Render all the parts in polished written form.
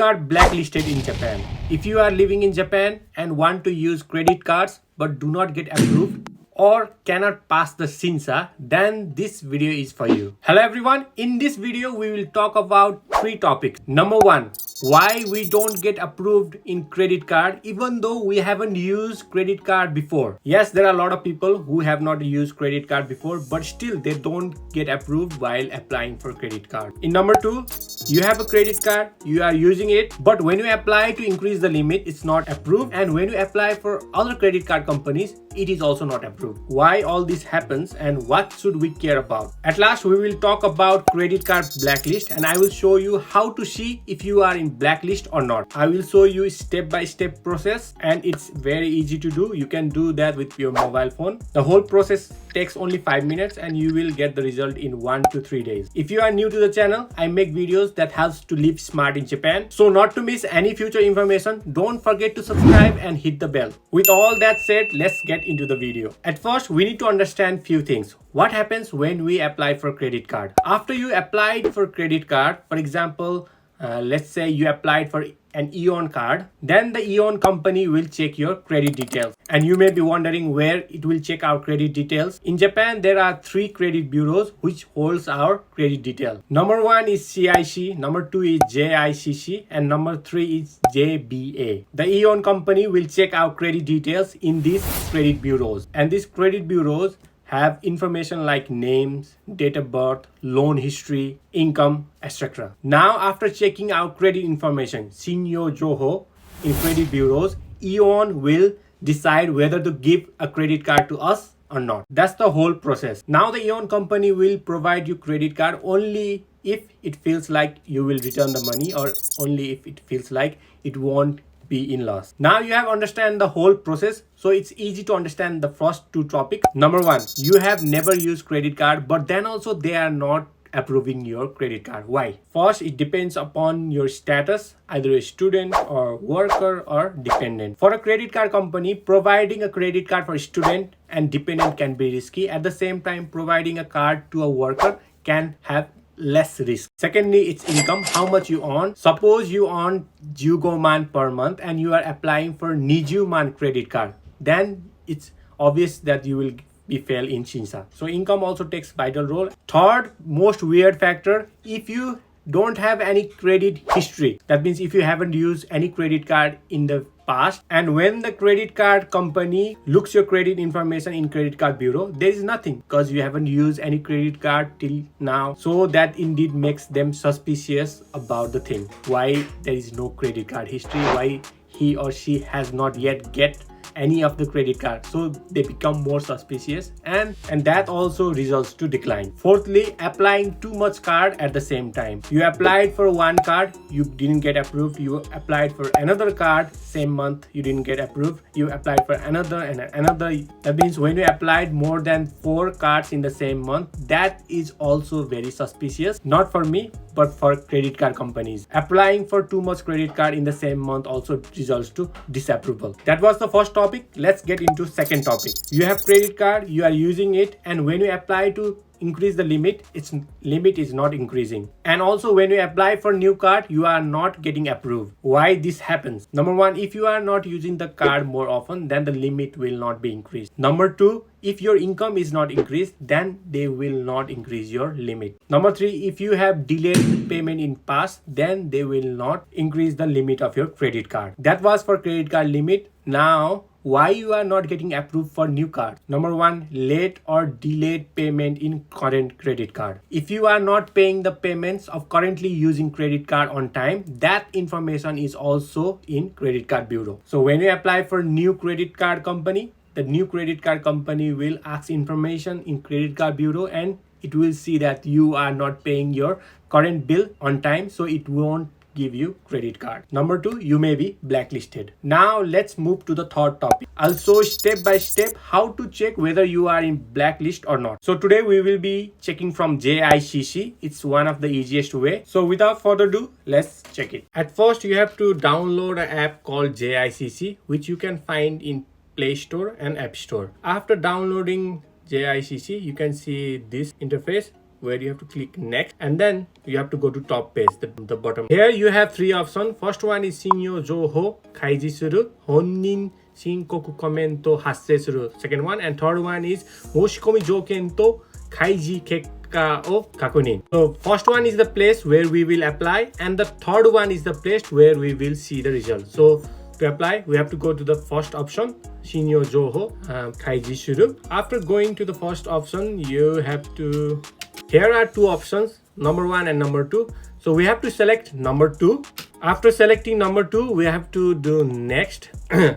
card blacklisted in Japan. If you are living in Japan and want to use credit cards but do not get approved or cannot pass the Shinsa, then this video is for you. Hello everyone, in this video we will talk about three topics. Number one, why we don't get approved in credit card even though we haven't used credit card before. Yes, there are a lot of people who have not used credit card before, but still they don't get approved while applying for credit card. In number two, you have a credit card, you are using it, but when you apply to increase the limit, it's not approved, and when you apply for other credit card companies, it is also not approved. Why all this happens and what should we care about? At last, we will talk about credit card blacklist, and I will show you how to see if you are in blacklist or not. I will show you step-by-step process, and it's very easy to do. You can do that with your mobile phone. The whole process takes only 5 minutes and you will get the result in 1 to 3 days. If you are new to the channel, I make videos that helps to live smart in Japan. So not to miss any future information, don't forget to subscribe and hit the bell. With all that said, let's get into the video. At first, we need to understand few things. What happens when we apply for credit card? After you applied for credit card, for example, let's say you applied for an AEON card, then the AEON company will check your credit details. And you may be wondering where it will check our credit details. In Japan, there are 3 credit bureaus which holds our credit details. Number 1 is CIC, number 2 is JICC, and number 3 is JBA. The AEON company will check our credit details in these credit bureaus. And these credit bureaus have information like names, date of birth, loan history, income, etc. Now, after checking our credit information, Shinyo Joho, in credit bureaus, AEON will decide whether to give a credit card to us or not. That's the whole process. Now, the AEON company will provide you credit card only if it feels like you will return the money, or only if it feels like it won't be in loss. Now you have understand the whole process, so it's easy to understand the first two topics. Number 1, you have never used credit card, but then also they are not approving your credit card. Why? First, it depends upon your status, either a student or worker or dependent. For a credit card company, providing a credit card for a student and dependent can be risky. At the same time, providing a card to a worker can have less risk. Secondly, it's income, how much you earn. Suppose you earn Jugoman per month and you are applying for Nijuman credit card, then it's obvious that you will be fail in Shinsa. So income also takes vital role. Third most weird factor, if you don't have any credit history, that means if you haven't used any credit card in the past, and when the credit card company looks your credit information in credit card bureau, there is nothing because you haven't used any credit card till now. So that indeed makes them suspicious about the thing. Why there is no credit card history, why he or she has not yet get any of the credit card, so they become more suspicious, and that also results to decline. Fourthly, applying too much card at the same time. You applied for one card, you didn't get approved. You applied for another card, same month, you didn't get approved. You applied for another and another. That means when you applied more than 4 cards in the same month, that is also very suspicious. Not for me, but for credit card companies. Applying for too much credit card in the same month also results to disapproval. That was the first topic. Let's get into second topic. You have credit card, you are using it, and when you apply to increase the limit, its limit is not increasing. And also when you apply for new card, you are not getting approved. Why this happens? Number 1, if you are not using the card more often, then the limit will not be increased. Number 2, if your income is not increased, then they will not increase your limit. Number 3, if you have delayed payment in past, then they will not increase the limit of your credit card. That was for credit card limit. Now, why you are not getting approved for new card? Number 1, late or delayed payment in current credit card. If you are not paying the payments of currently using credit card on time, that information is also in credit card bureau. So when you apply for new credit card company, the new credit card company will ask information in credit card bureau, and it will see that you are not paying your current bill on time, so it won't give you credit card. Number 2, you may be blacklisted. Now let's move to the third topic. I'll show step by step how to check whether you are in blacklist or not. So today we will be checking from JICC. It's one of the easiest way. So without further ado, let's check it. At first, you have to download an app called JICC, which you can find in Play Store and App Store. After downloading JICC, you can see this interface. where you have to click next, and then you have to go to top page, the bottom. Here you have three options. First one is Shinyo Joho Kaiji Suru Honnin Shinkoku Komento Hasse Suru. Second one, and third one is Moshikomi Joken to Kaiji Kekka o Kakunin. So first one is the place where we will apply, and the third one is the place where we will see the result. So to apply, we have to go to the first option, Shinyo Joho Kaiji Shuru. After going to the first option, you have to, here are two options, number 1 and number 2. So we have to select number 2. After selecting number 2, we have to do next.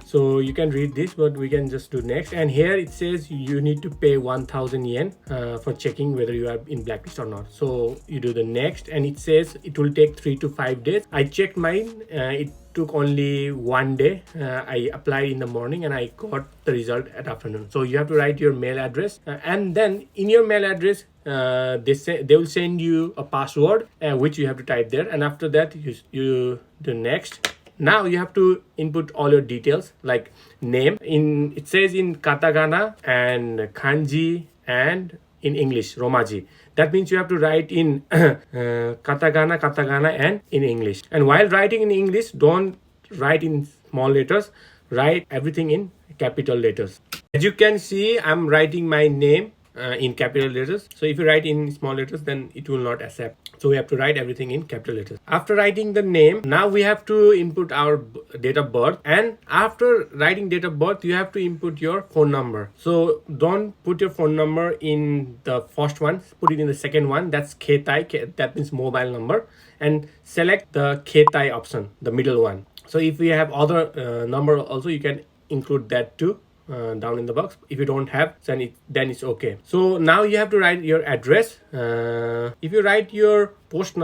So you can read this, but we can just do next. And here it says you need to pay 1000 yen for checking whether you are in blacklist or not. So you do the next, and it says it will take 3 to 5 days. I checked mine, it took only 1 day. I applied in the morning and I got the result at afternoon. So you have to write your mail address, and then in your mail address they will send you a password which you have to type there, and after that you do next. Now you have to input all your details like name, in it says in katakana and kanji and in English romaji. That means you have to write in katakana and in English. And while writing in English, don't write in small letters, write everything in capital letters. As you can see, I'm writing my name in capital letters. So if you write in small letters, then it will not accept. So we have to write everything in capital letters. After writing the name, now we have to input our date of birth, and after writing date of birth, you have to input your phone number. So don't put your phone number in the first one, put it in the second one, that's Ketai, that means mobile number, and select the Ketai option, the middle one. So if we have other number also, you can include that too. Down in the box. If you don't have, then it's okay. So now you have to write your address. If you write your post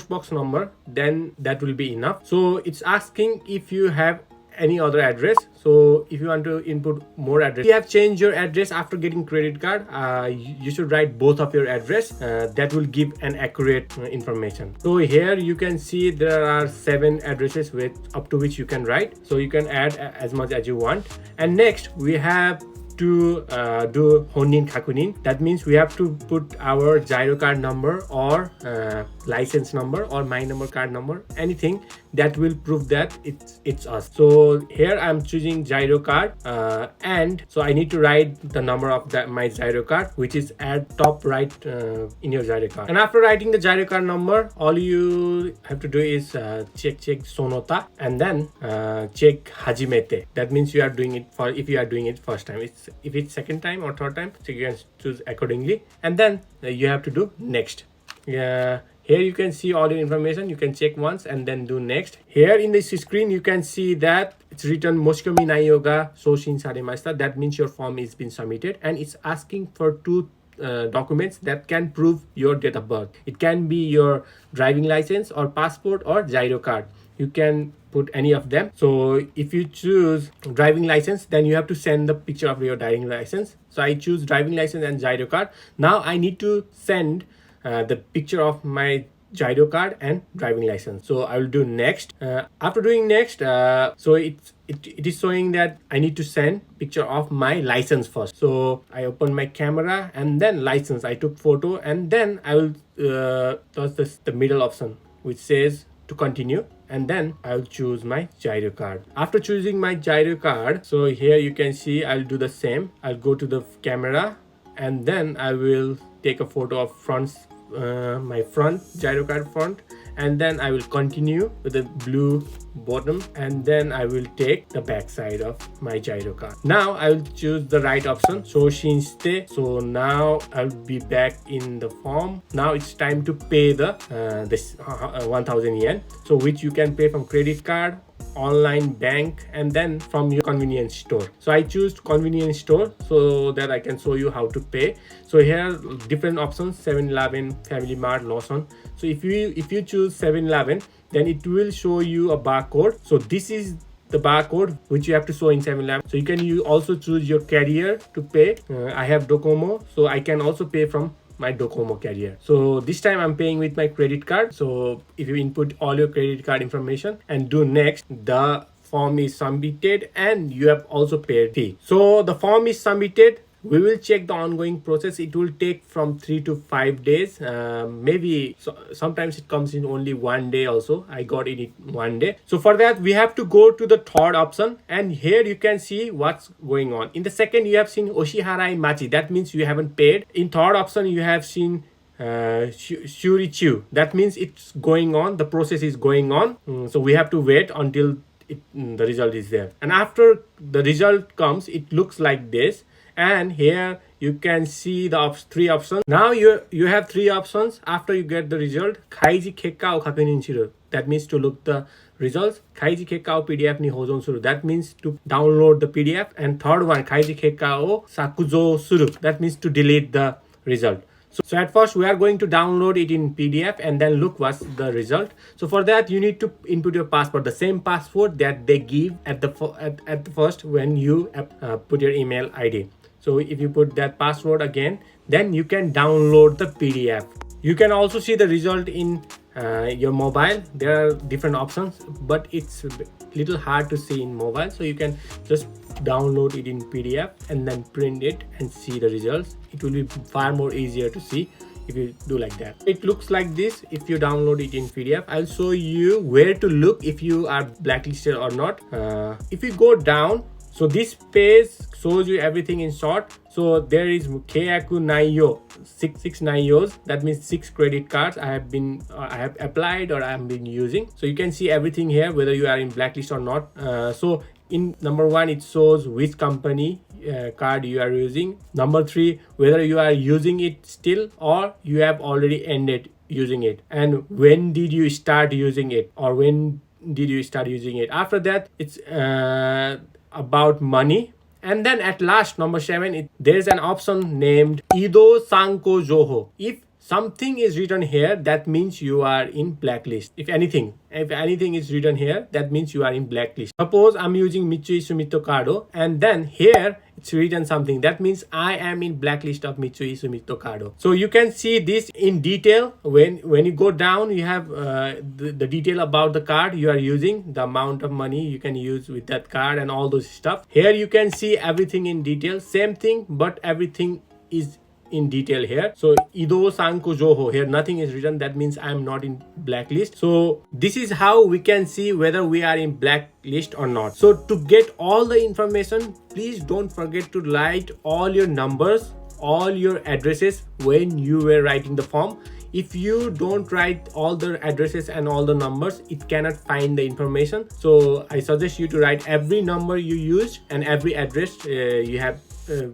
box number, then that will be enough. So it's asking if you have any other address. So if you want to input more address, if you have changed your address after getting credit card, you should write both of your address. That will give an accurate information. So here you can see there are 7 addresses with up to which you can write, so you can add as much as you want. And next we have to do Honnin Kakunin. That means we have to put our gyro card number or license number or my number card number, anything that will prove that it's us. So here I'm choosing gyro card, and so I need to write the number of my gyro card, which is at top right in your gyro card. And after writing the gyro card number, all you have to do is check sonota, and then check hajimete. That means you are doing it for, if you are doing it first time. If it's second time or third time, so you can choose accordingly, and then you have to do next. Here you can see all the information. You can check once and then do next. Here in this screen you can see that it's written Moshikomi Naiyoga Soushin Saremashita. That means your form is been submitted, and it's asking for 2 documents that can prove your date of birth. It can be your driving license or passport or gyro card. You can put any of them. So if you choose driving license, then you have to send the picture of your driving license. So I choose driving license and gyro card. Now I need to send the picture of my gyro card and driving license. So I will do next. After doing next, so it is showing that I need to send picture of my license first. So I open my camera and then license. I took photo, and then I will touch the middle option which says to continue, and then I'll choose my gyro card. After choosing my gyro card, so here you can see I'll do the same. I'll go to the camera, and then I will take a photo of my front gyro card front, and then I will continue with the blue bottom, and then I will take the back side of my gyro card. Now I will choose the right option, Soushinshite. So now I'll be back in the form. Now it's time to pay the this 1000 yen, so which you can pay from credit card, online bank, and then from your convenience store. So I choose convenience store so that I can show you how to pay. So here different options: 7-Eleven, Family Mart, Lawson. So if you choose 7-Eleven, then it will show you a barcode. So this is the barcode which you have to show in 7-Eleven. So you also choose your carrier to pay. I have Docomo, so I can also pay from my Docomo carrier. So this time I'm paying with my credit card. So if you input all your credit card information and do next, the form is submitted and you have also paid fee. So the form is submitted. we will check the ongoing process. It will take from 3 to 5 days, maybe sometimes it comes in only 1 day. Also I got it in 1 day. So for that we have to go to the third option, and here you can see what's going on. In the second you have seen Oshiharai Machi, that means you haven't paid. In third option you have seen Shurichu, that means it's going on, the process is going on. So we have to wait until the result is there, and after the result comes it looks like this. And here you can see the three options. Now you have three options after you get the result. Kaiji Kekkao Kakenin Shiru, that means to look the results. Kaiji Kekkao PDF ni Hozon Suru, that means to download the PDF. And third one, Kaiji Kekkao Sakuzo Suru, that means to delete the result. So at first we are going to download it in PDF and then look what's the result. So for that you need to input your password, the same password that they give at the first when you put your email ID. So if you put that password again, then you can download the PDF. You can also see the result in your mobile. There are different options, but it's a little hard to see in mobile. So you can just download it in PDF and then print it and see the results. It will be far more easier to see if you do like that. It looks like this if you download it in PDF. I'll show you where to look if you are blacklisted or not. If you go down, so this page shows you everything in short. So there is Keiyaku Naiyo, six Naiyos, that means 6 credit cards I have applied or I have been using. So you can see everything here, whether you are in blacklist or not. So in number 1 it shows which company card you are using. Number 3, whether you are using it still or you have already ended using it, and when did you start using it, or when did you start using it. After that it's about money. And then at last, number 7, there's an option named Ido Sanko Joho. If something is written here, that means you are in blacklist. If anything is written here, that means you are in blacklist. Suppose I'm using Mitsui Sumito Kado, and then here it's written something, that means I am in blacklist of Mitsui Sumito Kado. So you can see this in detail. When you go down, you have the detail about the card you are using, the amount of money you can use with that card and all those stuff. Here you can see everything in detail, same thing, but everything is in detail here. So Ido Sanko Joho, here nothing is written, that means I am not in blacklist. So this is how we can see whether we are in blacklist or not. So to get all the information, please don't forget to write all your numbers, all your addresses when you were writing the form. If you don't write all the addresses and all the numbers, it cannot find the information. So I suggest you to write every number you used and every address you have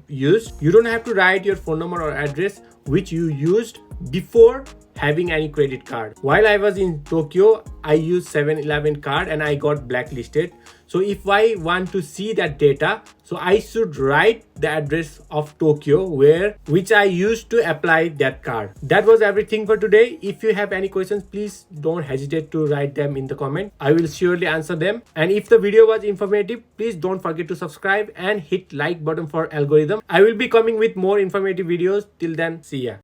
used. You don't have to write your phone number or address which you used before having any credit card. While I was in Tokyo, I used 7-Eleven card and I got blacklisted. So if I want to see that data, so I should write the address of Tokyo which I used to apply that card. That was everything for today. If you have any questions, please don't hesitate to write them in the comment. I will surely answer them. And if the video was informative, please don't forget to subscribe and hit like button for algorithm. I will be coming with more informative videos. Till then, see ya.